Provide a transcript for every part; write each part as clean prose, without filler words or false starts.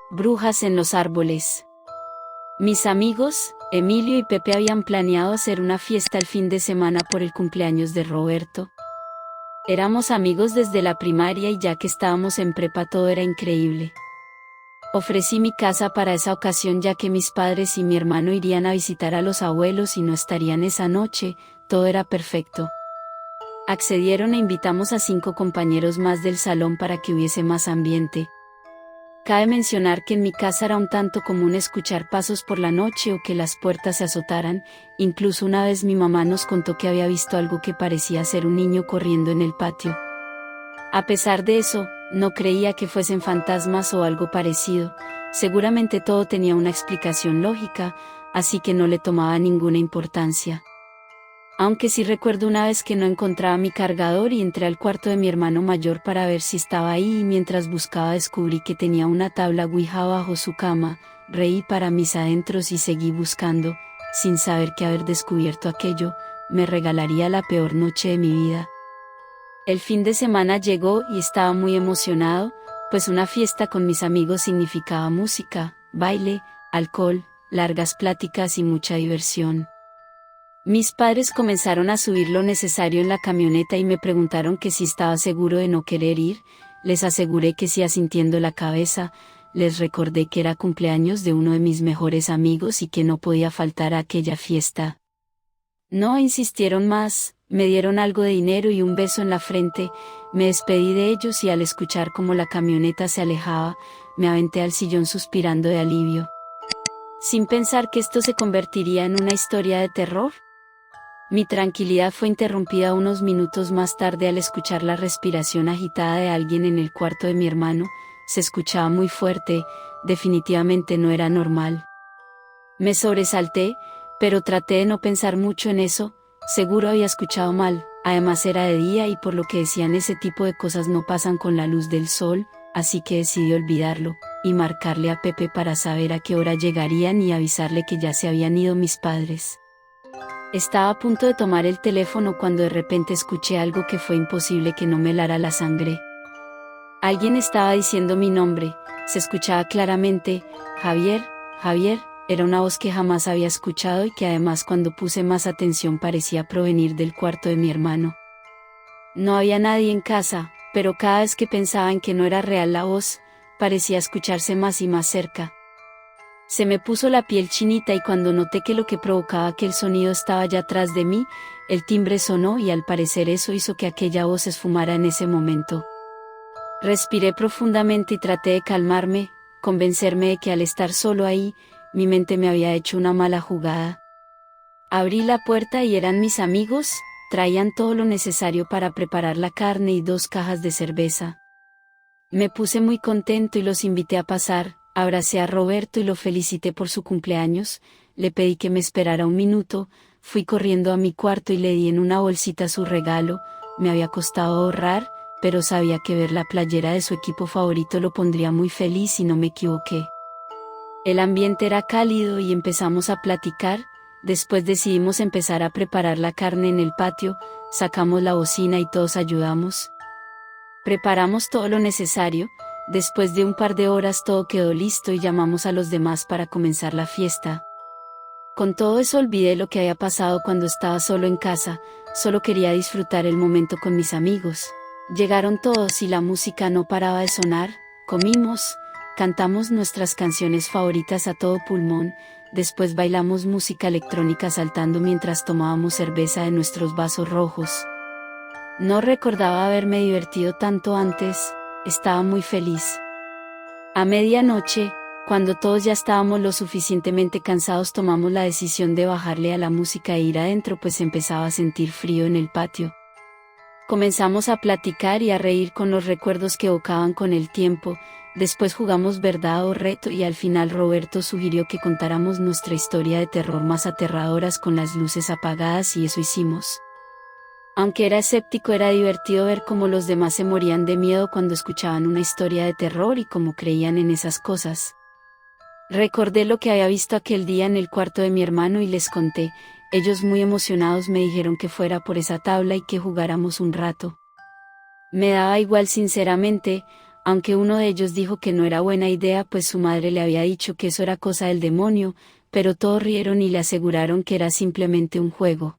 Brujas en los árboles. Mis amigos, Emilio y Pepe, habían planeado hacer una fiesta el fin de semana por el cumpleaños de Roberto. Éramos amigos desde la primaria y ya que estábamos en prepa todo era increíble. Ofrecí mi casa para esa ocasión ya que mis padres y mi hermano irían a visitar a los abuelos y no estarían esa noche, todo era perfecto. Accedieron e invitamos a 5 compañeros más del salón para que hubiese más ambiente. Cabe mencionar que en mi casa era un tanto común escuchar pasos por la noche o que las puertas se azotaran, incluso una vez mi mamá nos contó que había visto algo que parecía ser un niño corriendo en el patio. A pesar de eso, no creía que fuesen fantasmas o algo parecido, seguramente todo tenía una explicación lógica, así que no le tomaba ninguna importancia. Aunque sí recuerdo una vez que no encontraba mi cargador y entré al cuarto de mi hermano mayor para ver si estaba ahí y mientras buscaba descubrí que tenía una tabla Ouija bajo su cama, reí para mis adentros y seguí buscando, sin saber que haber descubierto aquello, me regalaría la peor noche de mi vida. El fin de semana llegó y estaba muy emocionado, pues una fiesta con mis amigos significaba música, baile, alcohol, largas pláticas y mucha diversión. Mis padres comenzaron a subir lo necesario en la camioneta y me preguntaron que si estaba seguro de no querer ir, les aseguré que sí asintiendo la cabeza, les recordé que era cumpleaños de uno de mis mejores amigos y que no podía faltar a aquella fiesta. No insistieron más, me dieron algo de dinero y un beso en la frente, me despedí de ellos y al escuchar cómo la camioneta se alejaba, me aventé al sillón suspirando de alivio. Sin pensar que esto se convertiría en una historia de terror. Mi tranquilidad fue interrumpida unos minutos más tarde al escuchar la respiración agitada de alguien en el cuarto de mi hermano, se escuchaba muy fuerte, definitivamente no era normal. Me sobresalté, pero traté de no pensar mucho en eso, seguro había escuchado mal, además era de día y por lo que decían ese tipo de cosas no pasan con la luz del sol, así que decidí olvidarlo, y marcarle a Pepe para saber a qué hora llegarían y avisarle que ya se habían ido mis padres. Estaba a punto de tomar el teléfono cuando de repente escuché algo que fue imposible que no me helara la sangre. Alguien estaba diciendo mi nombre, se escuchaba claramente, Javier, Javier, era una voz que jamás había escuchado y que además cuando puse más atención parecía provenir del cuarto de mi hermano. No había nadie en casa, pero cada vez que pensaba en que no era real la voz, parecía escucharse más y más cerca. Se me puso la piel chinita y cuando noté que lo que provocaba aquel sonido estaba ya atrás de mí, el timbre sonó y al parecer eso hizo que aquella voz se esfumara en ese momento. Respiré profundamente y traté de calmarme, convencerme de que al estar solo ahí, mi mente me había hecho una mala jugada. Abrí la puerta y eran mis amigos, traían todo lo necesario para preparar la carne y 2 cajas de cerveza. Me puse muy contento y los invité a pasar. Abracé a Roberto y lo felicité por su cumpleaños, le pedí que me esperara un minuto, fui corriendo a mi cuarto y le di en una bolsita su regalo, me había costado ahorrar, pero sabía que ver la playera de su equipo favorito lo pondría muy feliz y no me equivoqué. El ambiente era cálido y empezamos a platicar, después decidimos empezar a preparar la carne en el patio, sacamos la bocina y todos ayudamos. Preparamos todo lo necesario. Después de un par de horas todo quedó listo y llamamos a los demás para comenzar la fiesta. Con todo eso olvidé lo que había pasado cuando estaba solo en casa, solo quería disfrutar el momento con mis amigos. Llegaron todos y la música no paraba de sonar, comimos, cantamos nuestras canciones favoritas a todo pulmón, después bailamos música electrónica saltando mientras tomábamos cerveza de nuestros vasos rojos. No recordaba haberme divertido tanto antes. Estaba muy feliz. A medianoche, cuando todos ya estábamos lo suficientemente cansados, tomamos la decisión de bajarle a la música e ir adentro, pues empezaba a sentir frío en el patio. Comenzamos a platicar y a reír con los recuerdos que evocaban con el tiempo, después jugamos verdad o reto y al final Roberto sugirió que contáramos nuestra historia de terror más aterradoras con las luces apagadas y eso hicimos. Aunque era escéptico, era divertido ver cómo los demás se morían de miedo cuando escuchaban una historia de terror y cómo creían en esas cosas. Recordé lo que había visto aquel día en el cuarto de mi hermano y les conté. Ellos muy emocionados me dijeron que fuera por esa tabla y que jugáramos un rato. Me daba igual sinceramente, aunque uno de ellos dijo que no era buena idea pues su madre le había dicho que eso era cosa del demonio, pero todos rieron y le aseguraron que era simplemente un juego.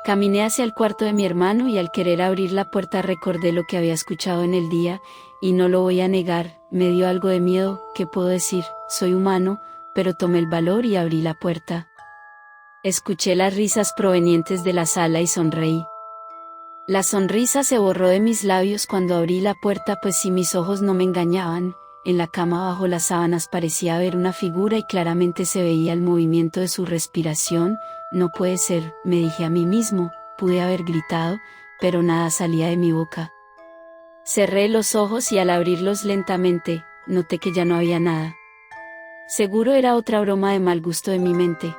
Caminé hacia el cuarto de mi hermano y al querer abrir la puerta recordé lo que había escuchado en el día, y no lo voy a negar, me dio algo de miedo, ¿qué puedo decir? Soy humano, pero tomé el valor y abrí la puerta. Escuché las risas provenientes de la sala y sonreí. La sonrisa se borró de mis labios cuando abrí la puerta, pues si mis ojos no me engañaban, en la cama bajo las sábanas parecía haber una figura y claramente se veía el movimiento de su respiración. No puede ser, me dije a mí mismo, pude haber gritado, pero nada salía de mi boca. Cerré los ojos y al abrirlos lentamente, noté que ya no había nada. Seguro era otra broma de mal gusto de mi mente.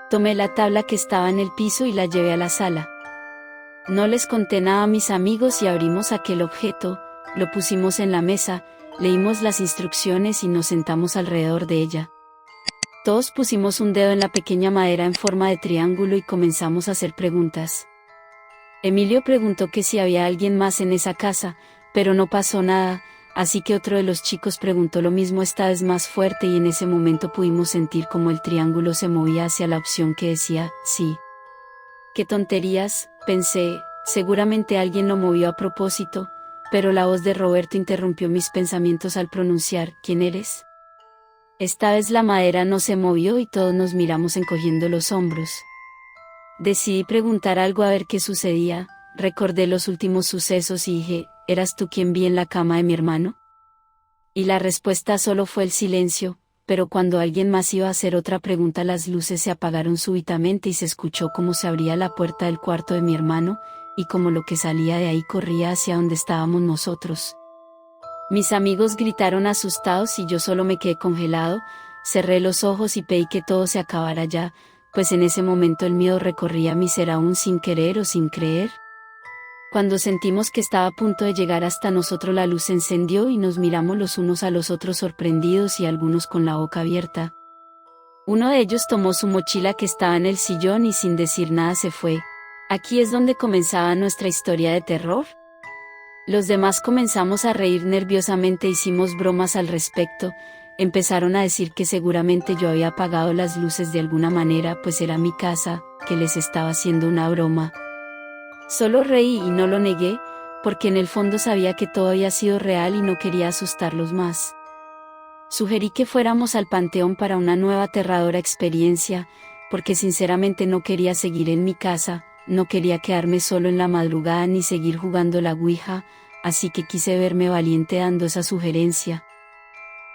Tomé la tabla que estaba en el piso y la llevé a la sala. No les conté nada a mis amigos y abrimos aquel objeto, lo pusimos en la mesa, leímos las instrucciones y nos sentamos alrededor de ella. Todos pusimos un dedo en la pequeña madera en forma de triángulo y comenzamos a hacer preguntas. Emilio preguntó que si había alguien más en esa casa, pero no pasó nada, así que otro de los chicos preguntó lo mismo, esta vez más fuerte, y en ese momento pudimos sentir cómo el triángulo se movía hacia la opción que decía, sí. ¡Qué tonterías!, pensé, seguramente alguien lo movió a propósito, pero la voz de Roberto interrumpió mis pensamientos al pronunciar, ¿quién eres? Esta vez la madera no se movió y todos nos miramos encogiendo los hombros. Decidí preguntar algo a ver qué sucedía, recordé los últimos sucesos y dije, ¿eras tú quien vi en la cama de mi hermano? Y la respuesta solo fue el silencio, pero cuando alguien más iba a hacer otra pregunta las luces se apagaron súbitamente y se escuchó cómo se abría la puerta del cuarto de mi hermano, y como lo que salía de ahí corría hacia donde estábamos nosotros. Mis amigos gritaron asustados y yo solo me quedé congelado, cerré los ojos y pedí que todo se acabara ya, pues en ese momento el miedo recorría mi ser aún sin querer o sin creer. Cuando sentimos que estaba a punto de llegar hasta nosotros la luz se encendió y nos miramos los unos a los otros sorprendidos y algunos con la boca abierta. Uno de ellos tomó su mochila que estaba en el sillón y sin decir nada se fue. Aquí es donde comenzaba nuestra historia de terror. Los demás comenzamos a reír nerviosamente, hicimos bromas al respecto, empezaron a decir que seguramente yo había apagado las luces de alguna manera pues era mi casa, que les estaba haciendo una broma. Solo reí y no lo negué, porque en el fondo sabía que todo había sido real y no quería asustarlos más. Sugerí que fuéramos al panteón para una nueva aterradora experiencia, porque sinceramente no quería seguir en mi casa, no quería quedarme solo en la madrugada ni seguir jugando la ouija, así que quise verme valiente dando esa sugerencia.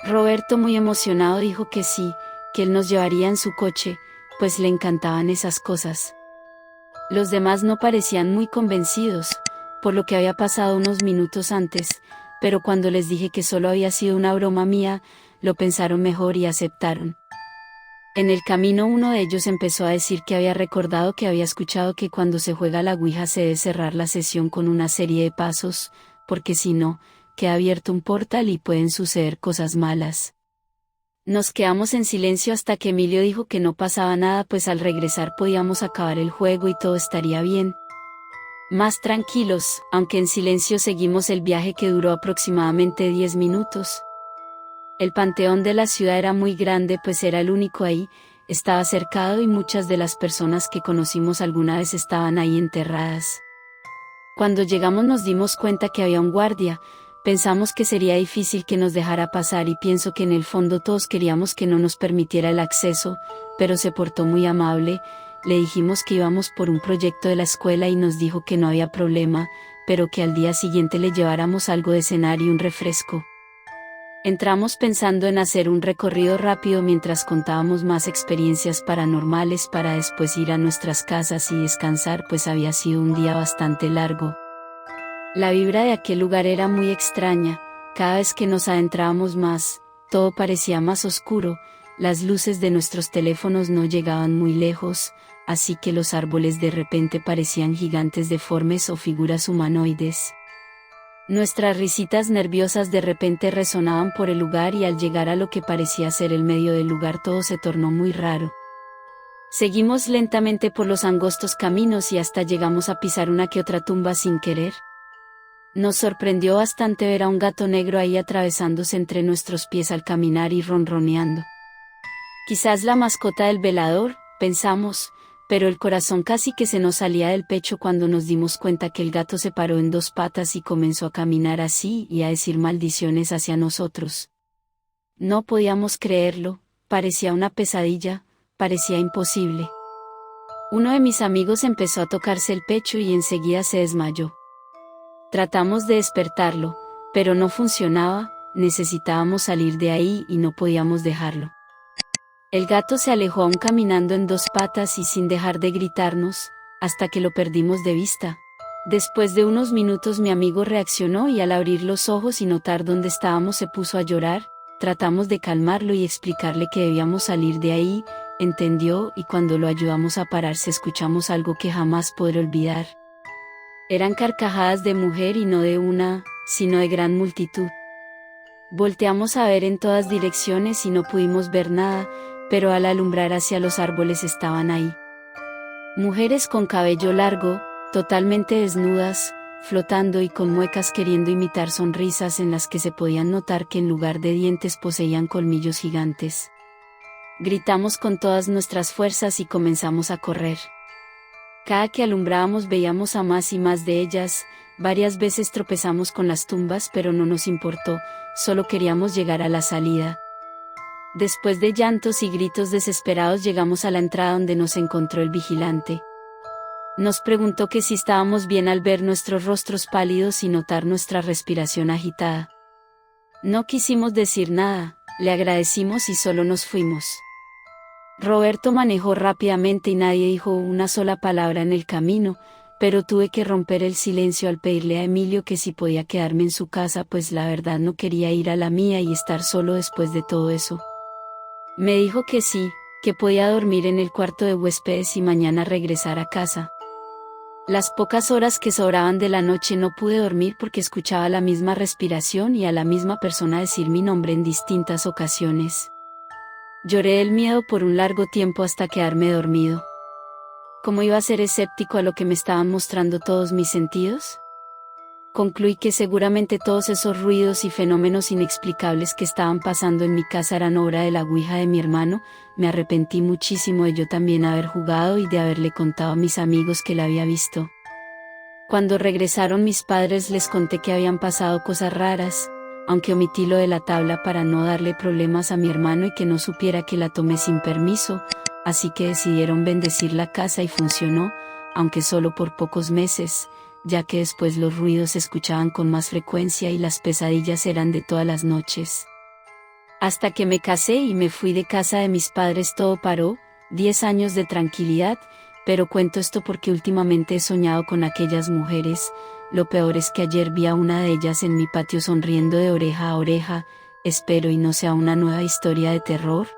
Roberto, muy emocionado, dijo que sí, que él nos llevaría en su coche, pues le encantaban esas cosas. Los demás no parecían muy convencidos, por lo que había pasado unos minutos antes, pero cuando les dije que solo había sido una broma mía, lo pensaron mejor y aceptaron. En el camino uno de ellos empezó a decir que había recordado que había escuchado que cuando se juega la ouija se debe cerrar la sesión con una serie de pasos, porque si no, queda abierto un portal y pueden suceder cosas malas. Nos quedamos en silencio hasta que Emilio dijo que no pasaba nada pues al regresar podíamos acabar el juego y todo estaría bien. Más tranquilos, aunque en silencio seguimos el viaje que duró aproximadamente 10 minutos. El panteón de la ciudad era muy grande pues era el único ahí, estaba cercado y muchas de las personas que conocimos alguna vez estaban ahí enterradas. Cuando llegamos nos dimos cuenta que había un guardia. Pensamos que sería difícil que nos dejara pasar y pienso que en el fondo todos queríamos que no nos permitiera el acceso, pero se portó muy amable, le dijimos que íbamos por un proyecto de la escuela y nos dijo que no había problema, pero que al día siguiente le lleváramos algo de cenar y un refresco. Entramos pensando en hacer un recorrido rápido mientras contábamos más experiencias paranormales para después ir a nuestras casas y descansar pues había sido un día bastante largo. La vibra de aquel lugar era muy extraña, cada vez que nos adentrábamos más, todo parecía más oscuro, las luces de nuestros teléfonos no llegaban muy lejos, así que los árboles de repente parecían gigantes deformes o figuras humanoides. Nuestras risitas nerviosas de repente resonaban por el lugar y al llegar a lo que parecía ser el medio del lugar todo se tornó muy raro. Seguimos lentamente por los angostos caminos y hasta llegamos a pisar una que otra tumba sin querer. Nos sorprendió bastante ver a un gato negro ahí atravesándose entre nuestros pies al caminar y ronroneando. Quizás la mascota del velador, pensamos, pero el corazón casi que se nos salía del pecho cuando nos dimos cuenta que el gato se paró en dos patas y comenzó a caminar así y a decir maldiciones hacia nosotros. No podíamos creerlo, parecía una pesadilla, parecía imposible. Uno de mis amigos empezó a tocarse el pecho y enseguida se desmayó. Tratamos de despertarlo, pero no funcionaba, necesitábamos salir de ahí y no podíamos dejarlo. El gato se alejó aún caminando en dos patas y sin dejar de gritarnos, hasta que lo perdimos de vista. Después de unos minutos mi amigo reaccionó y al abrir los ojos y notar dónde estábamos se puso a llorar. Tratamos de calmarlo y explicarle que debíamos salir de ahí, entendió y cuando lo ayudamos a pararse escuchamos algo que jamás podré olvidar. Eran carcajadas de mujer y no de una, sino de gran multitud. Volteamos a ver en todas direcciones y no pudimos ver nada, pero al alumbrar hacia los árboles estaban ahí. Mujeres con cabello largo, totalmente desnudas, flotando y con muecas queriendo imitar sonrisas en las que se podían notar que en lugar de dientes poseían colmillos gigantes. Gritamos con todas nuestras fuerzas y comenzamos a correr. Cada que alumbrábamos veíamos a más y más de ellas, varias veces tropezamos con las tumbas pero no nos importó, solo queríamos llegar a la salida. Después de llantos y gritos desesperados llegamos a la entrada donde nos encontró el vigilante. Nos preguntó que si estábamos bien al ver nuestros rostros pálidos y notar nuestra respiración agitada. No quisimos decir nada, le agradecimos y solo nos fuimos. Roberto manejó rápidamente y nadie dijo una sola palabra en el camino, pero tuve que romper el silencio al pedirle a Emilio que si podía quedarme en su casa pues la verdad no quería ir a la mía y estar solo después de todo eso. Me dijo que sí, que podía dormir en el cuarto de huéspedes y mañana regresar a casa. Las pocas horas que sobraban de la noche no pude dormir porque escuchaba la misma respiración y a la misma persona decir mi nombre en distintas ocasiones. Lloré del miedo por un largo tiempo hasta quedarme dormido. ¿Cómo iba a ser escéptico a lo que me estaban mostrando todos mis sentidos? Concluí que seguramente todos esos ruidos y fenómenos inexplicables que estaban pasando en mi casa eran obra de la ouija de mi hermano. Me arrepentí muchísimo de yo también haber jugado y de haberle contado a mis amigos que la había visto. Cuando regresaron mis padres les conté que habían pasado cosas raras, aunque omití lo de la tabla para no darle problemas a mi hermano y que no supiera que la tomé sin permiso, así que decidieron bendecir la casa y funcionó, aunque solo por pocos meses, ya que después los ruidos se escuchaban con más frecuencia y las pesadillas eran de todas las noches. Hasta que me casé y me fui de casa de mis padres todo paró, 10 años de tranquilidad, pero cuento esto porque últimamente he soñado con aquellas mujeres. Lo peor es que ayer vi a una de ellas en mi patio sonriendo de oreja a oreja. Espero y no sea una nueva historia de terror.